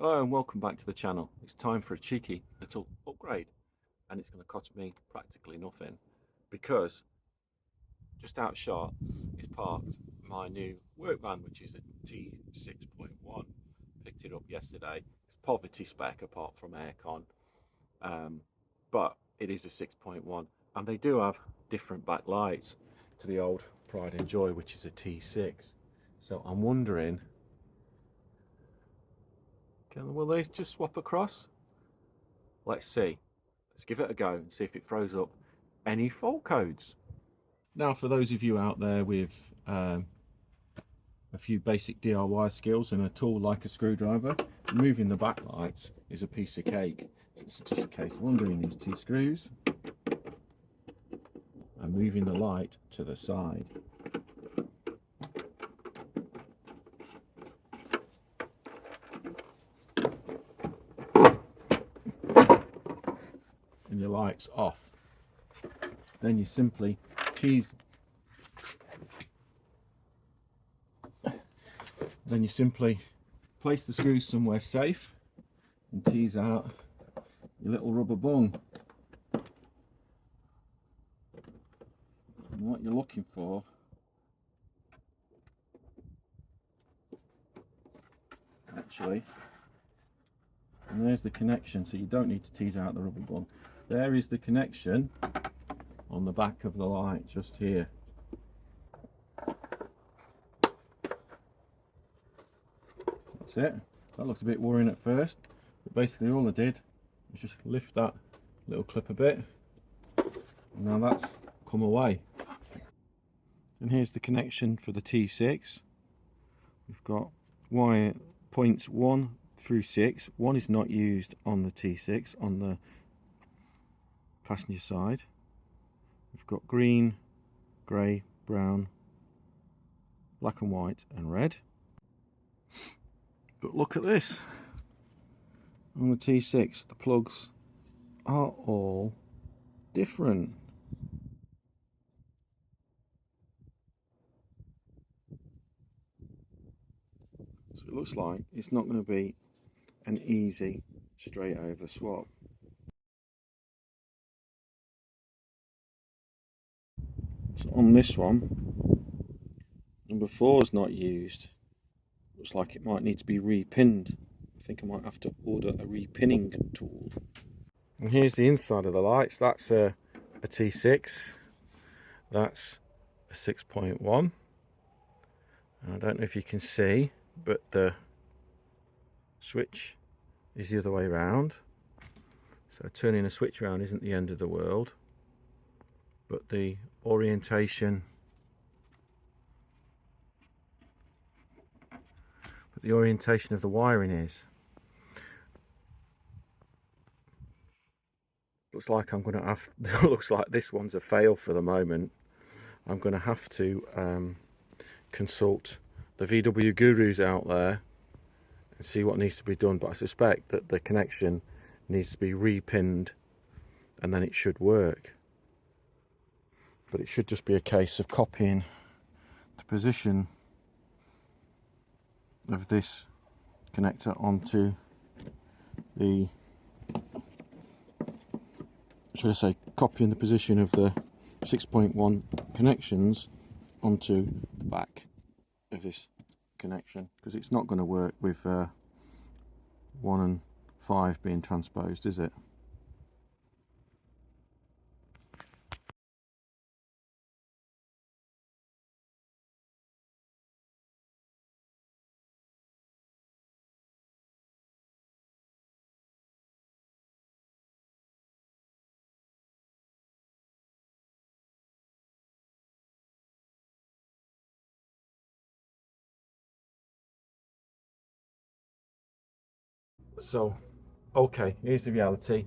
Hello and welcome back to the channel. It's time for a cheeky little upgrade, and it's going to cost me practically nothing because just out shot is parked my new work van, which is a T6.1. Picked it up yesterday. It's poverty spec apart from aircon, but it is a 6.1, and they do have different backlights to the old Pride and Joy, which is a T6. So I'm wondering, will they just swap across? Let's see. Let's give it a go and see if it throws up any fault codes. Now, for those of you out there with a few basic DIY skills and a tool like a screwdriver, removing the backlights is a piece of cake. So it's just a case of undoing these two screws and moving the light to the side. And your light's off. Then you simply tease. Then you simply place the screws somewhere safe and tease out your little rubber bung. And what you're looking for actually, and there's the connection, so you don't need to tease out the rubber bung. There is the connection on the back of the light, just here. That's it. That looked a bit worrying at first, but basically all I did was just lift that little clip a bit, and now that's come away. And here's the connection for the T6. We've got wire points 1 through 6. 1 is not used on the T6 on the passenger side. We've got green, grey, brown, black and white and red. But look at this. On the T6 the plugs are all different. So it looks like it's not going to be an easy straight over swap. So on this one, number 4 is not used. Looks like it might need to be repinned. I think I might have to order a repinning tool. And here's the inside of the lights. That's a T6. That's a 6.1. I don't know if you can see, but the switch is the other way around. So turning a switch around isn't the end of the world, but the orientation of the wiring is. Looks like I'm going to have. Looks like this one's a fail for the moment. I'm going to have to consult the VW gurus out there and see what needs to be done. But I suspect that the connection needs to be repinned, and then it should work. But it should just be a case of copying the position of this connector onto the, should I say, copying the position of the 6.1 connections onto the back of this connection, because it's not going to work with 1 and 5 being transposed, is it? So, okay, here's the reality.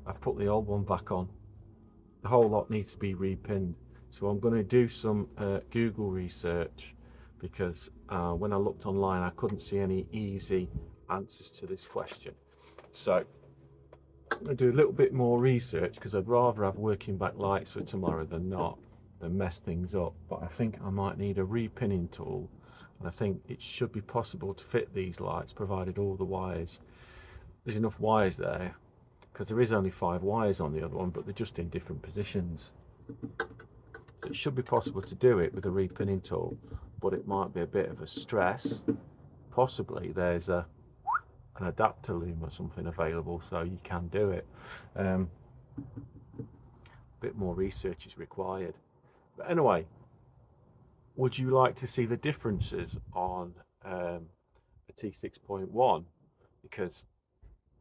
I've put the old one back on. The whole lot needs to be repinned. So I'm going to do some Google research, because when I looked online I couldn't see any easy answers to this question. So I'm going to do a little bit more research, because I'd rather have working back lights for tomorrow than not, than mess things up. But I think I might need a repinning tool And I think it should be possible to fit these lights, provided all the wires, there's enough wires there, because there is only 5 wires on the other one, but they're just in different positions. So it should be possible to do it with a repinning tool, but it might be a bit of a stress. Possibly there's an adapter loom or something available, so you can do it. A bit more research is required. But anyway, would you like to see the differences on a T6.1? Because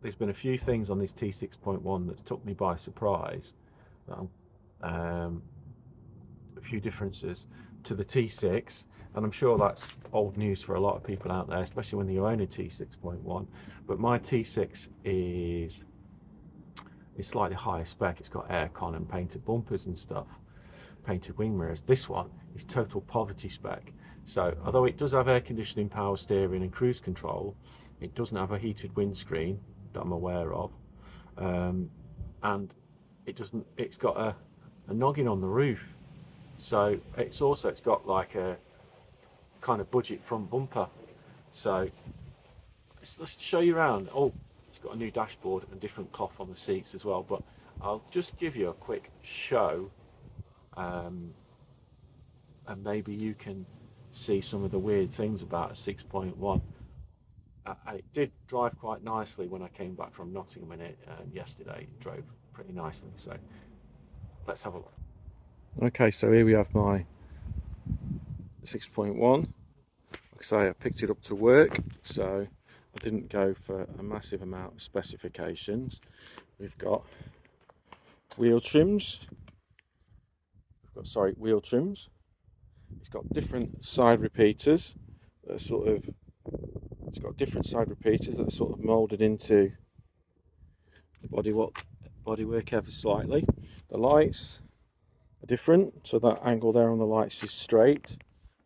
there's been a few things on this T6.1 that's took me by surprise. A few differences to the T6, and I'm sure that's old news for a lot of people out there, especially when you own a T6.1. But my T6 is slightly higher spec. It's got aircon and painted bumpers and stuff, painted wing mirrors. This one is total poverty spec. So although it does have air conditioning, power steering and cruise control, it doesn't have a heated windscreen that I'm aware of, and it's got a noggin on the roof. So it's got like a kind of budget front bumper. So let's show you around. Oh, it's got a new dashboard and different cloth on the seats as well, but I'll just give you a quick show, and maybe you can see some of the weird things about a 6.1. It did drive quite nicely when I came back from Nottingham in it yesterday. It drove pretty nicely, so let's have a look. Okay, so here we have my 6.1. Like I say, I picked it up to work, so I didn't go for a massive amount of specifications. We've got wheel trims. Wheel trims. It's got different side repeaters that are moulded into the bodywork ever slightly. The lights are different, so that angle there on the lights is straight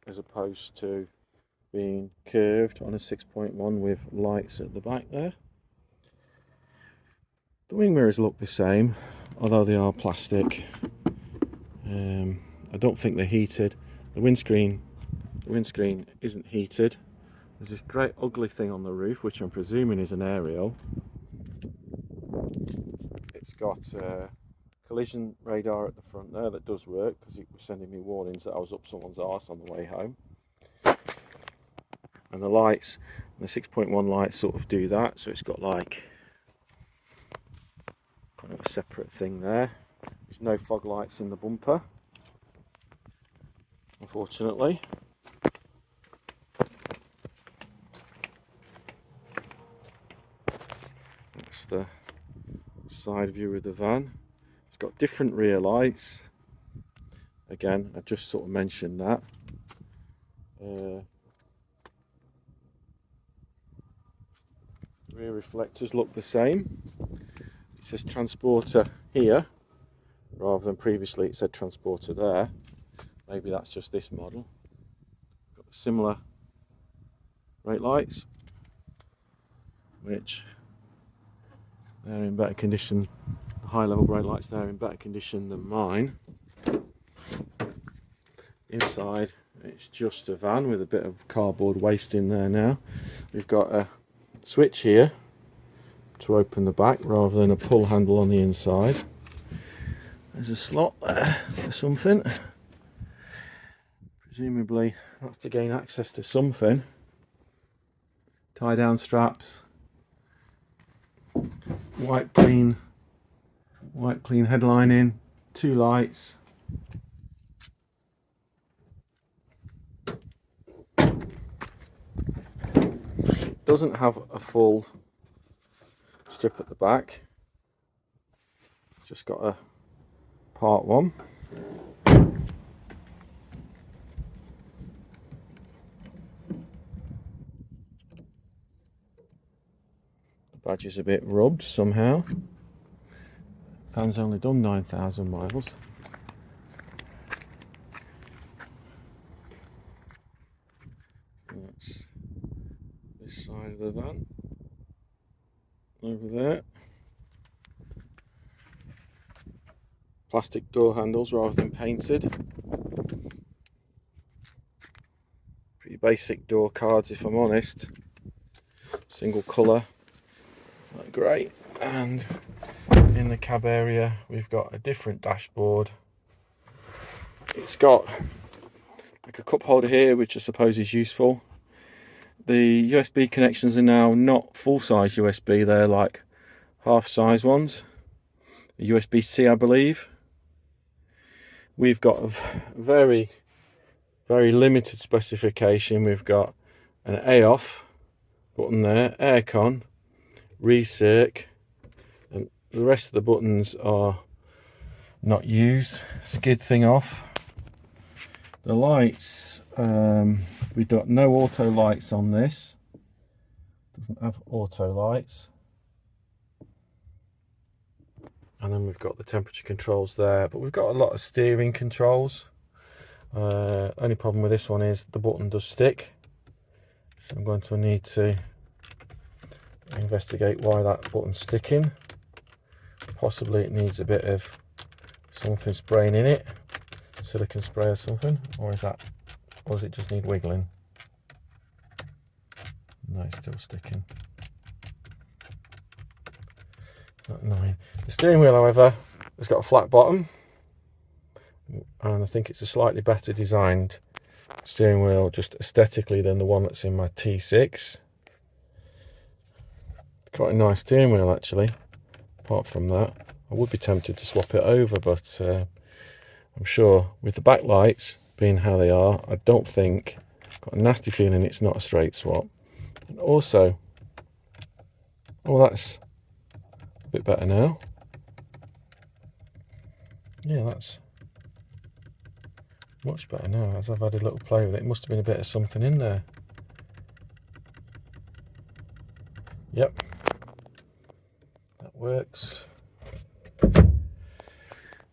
as opposed to being curved on a 6.1 with lights at the back there. The wing mirrors look the same, although they are plastic. I don't think they're heated. The windscreen isn't heated. There's this great ugly thing on the roof, which I'm presuming is an aerial. It's got collision radar at the front there that does work, because it was sending me warnings that I was up someone's arse on the way home. And the lights, the 6.1 lights sort of do that, so it's got like kind of a separate thing there. There's no fog lights in the bumper, unfortunately. That's the side view of the van. It's got different rear lights. Again, I just sort of mentioned that. Rear reflectors look the same. It says transporter here, rather than previously it said transporter there. Maybe that's just this model. Got similar brake lights, which they're in better condition. The high level brake lights there in better condition than mine. Inside, it's just a van with a bit of cardboard waste in there now. We've got a switch here to open the back rather than a pull handle on the inside. There's a slot there for something. Presumably that's to gain access to something. Tie down straps. White clean headlining. 2 lights. Doesn't have a full strip at the back. It's just got a part 1. The badge is a bit rubbed somehow. Van's only done 9,000 miles. That's this side of the van. Over there. Plastic door handles rather than painted. Pretty pretty basic door cards, if I'm honest. Single colour, like grey. And in the cab area we've got a different dashboard. It's got like a cup holder here, which I suppose is useful. The USB connections are now not full-size USB, they're like half-size ones. USB-C, I believe. We've got a very limited specification. We've got an A-off button there, aircon, recirc, and the rest of the buttons are not used. Skid thing off. The lights, we've got no auto lights on this. Doesn't have auto lights. And then we've got the temperature controls there, but we've got a lot of steering controls. Only problem with this one is the button does stick, so I'm going to need to investigate why that button's sticking. Possibly it needs a bit of something spraying in it, silicone spray or something, or does it just need wiggling? No, it's still sticking. Not annoying. The steering wheel, however, has got a flat bottom, and I think it's a slightly better designed steering wheel just aesthetically than the one that's in my T6. Quite a nice steering wheel actually. Apart from that, I would be tempted to swap it over, but I'm sure with the backlights being how they are, I don't think, got a nasty feeling it's not a straight swap. And also, oh, that's a bit better now. Yeah, that's much better now as I've had a little play with it. It must have been a bit of something in there. Yep, that works.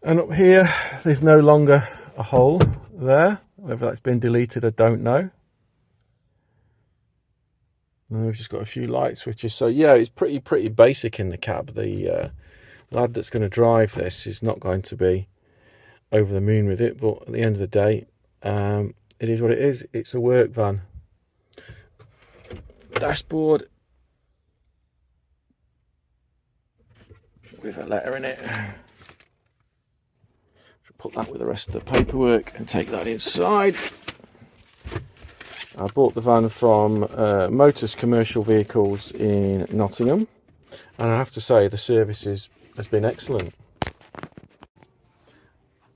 And up here, there's no longer a hole there. Whether that's been deleted, I don't know. And we've just got a few light switches. So yeah, it's pretty basic in the cab. The lad that's going to drive this is not going to be over the moon with it, but at the end of the day, it is what it is. It's a work van. Dashboard with a letter in it. Should put that with the rest of the paperwork and take that inside. I bought the van from Motors Commercial Vehicles in Nottingham, and I have to say the service has been excellent.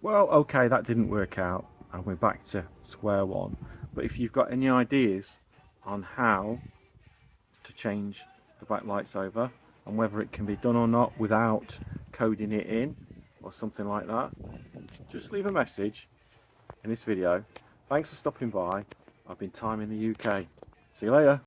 Well, okay, that didn't work out and we're back to square one. But if you've got any ideas on how to change the backlights over and whether it can be done or not without coding it in or something like that, just leave a message in this video. Thanks for stopping by. I've been Time in the UK. See you later.